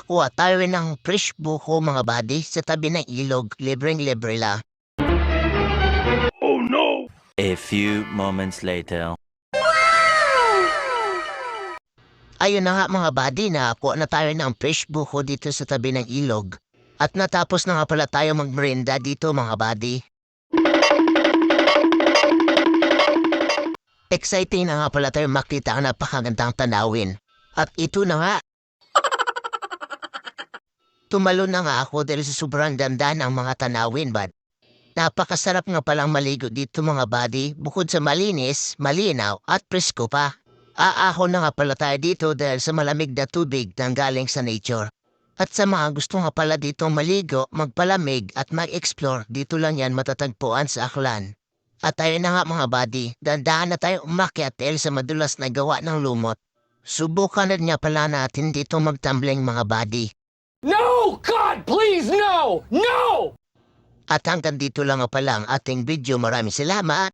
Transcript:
makakuha tayo ng fresh buko mga buddy sa tabi ng ilog, libreng-libre lang. A few moments later. Ayun na nga mga buddy, nakakuha na tayo ng fresh buko dito sa tabi ng ilog. At natapos na nga pala tayo magmerienda dito mga buddy. Exciting na nga pala tayo makita ang napakagandang tanawin. At ito na nga. Tumalo na nga ako dahil sa sobrang ganda ng mga tanawin, bad. Napakasarap nga palang maligo dito mga buddy, bukod sa malinis, malinaw at presko pa. Aahon na nga pala tayo dito dahil sa malamig na tubig nang galing sa nature. At sa mga gusto nga pala dito maligo, magpalamig at mag-explore, dito lang yan matatagpuan sa Aklan. At tayo na nga mga buddy, dandahan na tayo umakyat dahil sa madulas na gawa ng lumot. Subukan na nga pala natin dito magtumbling mga buddy. No! God, please, no! No! At hanggang dito lang nga pala ang ating video. Maraming salamat!